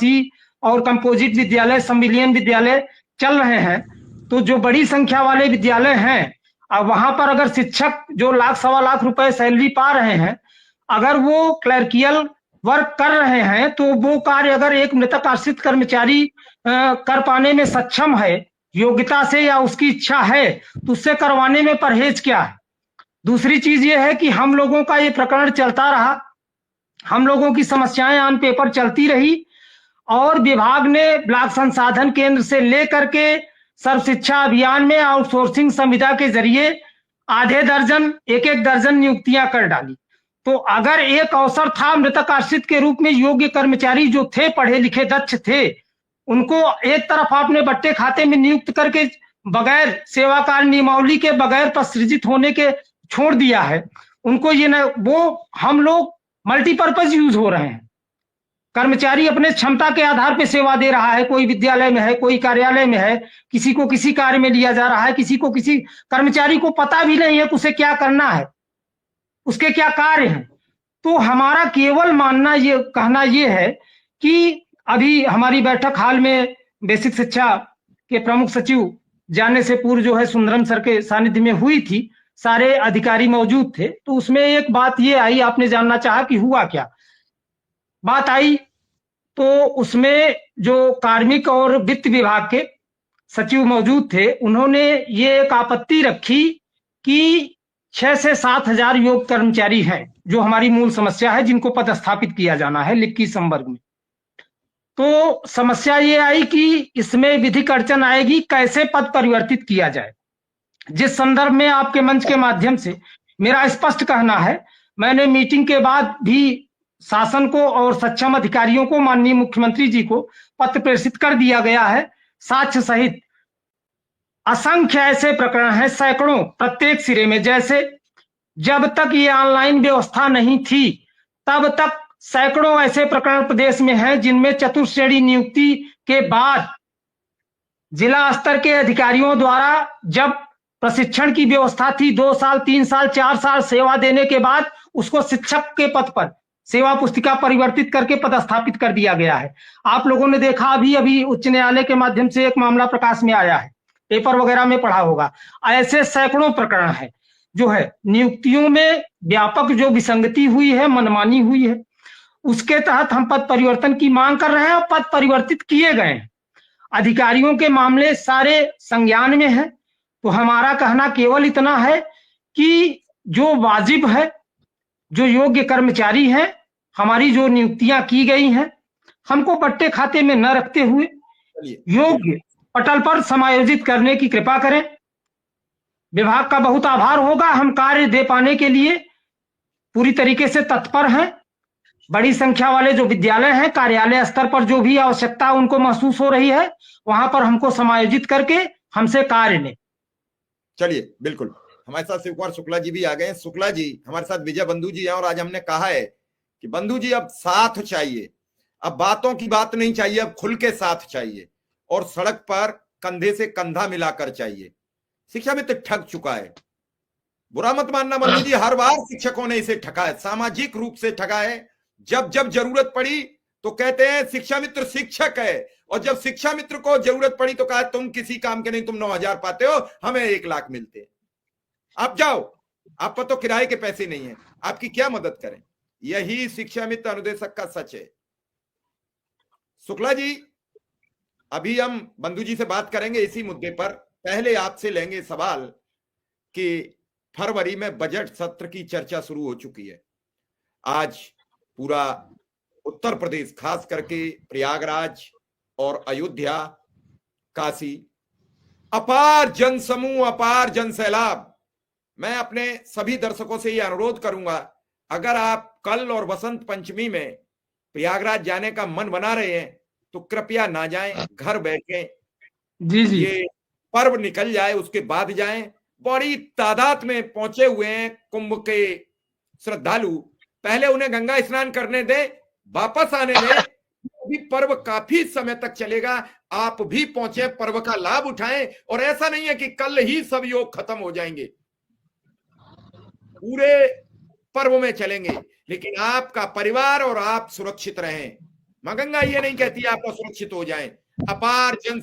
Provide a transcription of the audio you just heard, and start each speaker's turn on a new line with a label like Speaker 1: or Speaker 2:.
Speaker 1: और कंपोजिट विद्यालय, संविलियन विद्यालय चल रहे हैं, तो जो बड़ी संख्या वाले विद्यालय हैं, अब वहां पर अगर शिक्षक जो लाख सवा लाख रुपए सैलरी पा रहे हैं, अगर वो क्लर्कियल वर्क कर रहे हैं, तो वो कार्य अगर एक मृतक आश्रित कर्मचारी कर पाने में सक्षम है योग्यता से या उसकी इच्छा है, तो उससे करवाने में परहेज क्या है। दूसरी चीज ये है कि हम लोगों का ये प्रकरण चलता रहा, हम लोगों की समस्याएं ऑन पेपर चलती रही, और विभाग ने ब्लॉक संसाधन केंद्र से लेकर के सर्व शिक्षा अभियान में आउटसोर्सिंग संविदा के जरिए आधे दर्जन, एक एक दर्जन नियुक्तियां कर डाली। तो अगर एक अवसर था मृतक आश्रित के रूप में योग्य कर्मचारी जो थे, पढ़े लिखे दक्ष थे, उनको एक तरफ आपने बट्टे खाते में नियुक्त करके बगैर सेवाकाल नियमावली के बगैर प्रसृजित होने के छोड़ दिया है, उनको ये न, वो हम लोग मल्टीपर्पज यूज हो रहे हैं। कर्मचारी अपने क्षमता के आधार पर सेवा दे रहा है, कोई विद्यालय में है, कोई कार्यालय में है, किसी को किसी कार्य में लिया जा रहा है, किसी को किसी, कर्मचारी को पता भी नहीं है कि उसे क्या करना है, उसके क्या कार्य हैं। तो हमारा केवल मानना ये, कहना ये है कि अभी हमारी बैठक हाल में बेसिक शिक्षा के प्रमुख सचिव जाने से पूर्व जो है सुंदरम सर के सानिध्य में हुई थी, सारे अधिकारी मौजूद थे, तो उसमें एक बात ये आई, आपने जानना चाहा कि हुआ क्या, बात आई तो उसमें जो कार्मिक और वित्त विभाग के सचिव मौजूद थे, उन्होंने ये एक आपत्ति रखी कि 6 से 7 हजार योग कर्मचारी हैं, जो हमारी मूल समस्या है, जिनको पदस्थापित किया जाना है लिखित संवर्ग में। तो समस्या ये आई कि इसमें विधिक अड़चन आएगी, कैसे पद परिवर्तित किया जाए। जिस संदर्भ में आपके मंच के माध्यम से मेरा स्पष्ट कहना है, मैंने मीटिंग के बाद भी शासन को और सक्षम अधिकारियों को, माननीय मुख्यमंत्री जी को पत्र प्रेषित कर दिया गया है, साक्ष्य सहित। असंख्य ऐसे प्रकरण हैं, सैकड़ों प्रत्येक सिरे में, जैसे जब तक ये ऑनलाइन व्यवस्था नहीं थी तब तक सैकड़ों ऐसे प्रकरण प्रदेश में हैं जिनमें चतुर्श्रेणी नियुक्ति के बाद जिला स्तर के अधिकारियों द्वारा जब प्रशिक्षण की व्यवस्था थी, 2 साल 3 साल 4 साल सेवा देने के बाद उसको शिक्षक के पद पर सेवा पुस्तिका परिवर्तित करके पदस्थापित कर दिया गया है। आप लोगों ने देखा, अभी उच्च न्यायालय के माध्यम से एक मामला प्रकाश में आया है, पेपर वगैरह में पढ़ा होगा। ऐसे सैकड़ों प्रकरण है जो है नियुक्तियों में व्यापक जो विसंगति हुई है, मनमानी हुई है, उसके तहत हम पद परिवर्तन की मांग कर रहे हैं और पद परिवर्तित किए गए हैं। अधिकारियों के मामले सारे संज्ञान में है। तो हमारा कहना केवल इतना है कि जो वाजिब है, जो योग्य कर्मचारी हैं, हमारी जो नियुक्तियां की गई हैं, हमको बट्टे खाते में न रखते हुए योग्य पटल पर समायोजित करने की कृपा करें। विभाग का बहुत आभार होगा, हम कार्य दे पाने के लिए पूरी तरीके से तत्पर हैं। बड़ी संख्या वाले जो विद्यालय हैं, कार्यालय स्तर पर जो भी आवश्यकता उनको महसूस हो रही है, वहां पर हमको समायोजित करके हमसे कार्य लें।
Speaker 2: चलिए, बिल्कुल। हमारे साथ शिव कुमार शुक्ला जी भी आ गए। शुक्ला जी, हमारे साथ विजय बंधु जी हैं, और आज हमने कहा है कि बंधु जी अब साथ चाहिए, अब बातों की बात नहीं चाहिए, अब खुल के साथ चाहिए, और सड़क पर कंधे से कंधा मिलाकर चाहिए। शिक्षा मित्र ठग चुका है, बुरा मत मानना बंधु जी, हर बार शिक्षकों ने इसे ठगा है, सामाजिक रूप से ठगा है। जब जब जरूरत पड़ी तो कहते हैं शिक्षा मित्र शिक्षक है, और जब शिक्षा मित्र को जरूरत पड़ी तो कहा तुम किसी काम के नहीं, तुम 9,000 पाते हो, हमें 1 लाख मिलते हैं, आप जाओ, आप पर तो किराए के पैसे नहीं है, आपकी क्या मदद करें। यही शिक्षा मित्र अनुदेशक का सच है। शुक्ला जी, अभी हम बंधु जी से बात करेंगे इसी मुद्दे पर। पहले आपसे लेंगे सवाल कि फरवरी में बजट सत्र की चर्चा शुरू हो चुकी है। आज पूरा उत्तर प्रदेश, खास करके प्रयागराज और अयोध्या, काशी, अपार जनसमूह, अपार जनसैलाब। मैं अपने सभी दर्शकों से यह अनुरोध करूंगा, अगर आप कल और बसंत पंचमी में प्रयागराज जाने का मन बना रहे हैं तो कृपया ना जाएं, घर बैठें।
Speaker 1: जी जी,
Speaker 2: ये पर्व निकल जाए उसके बाद जाएं। बड़ी तादाद में पहुंचे हुए हैं कुंभ के श्रद्धालु, पहले उन्हें गंगा स्नान करने दें, वापस आने दें। अभी पर्व काफी समय तक चलेगा, आप भी पहुंचे, पर्व का लाभ उठाएं। और ऐसा नहीं है कि कल ही सब योग खत्म हो जाएंगे, पूरे पर्व में चलेंगे, लेकिन आपका परिवार और आप सुरक्षित रहें। मां गंगा ये नहीं कहती आप असुरक्षित हो जाएं, अपार जन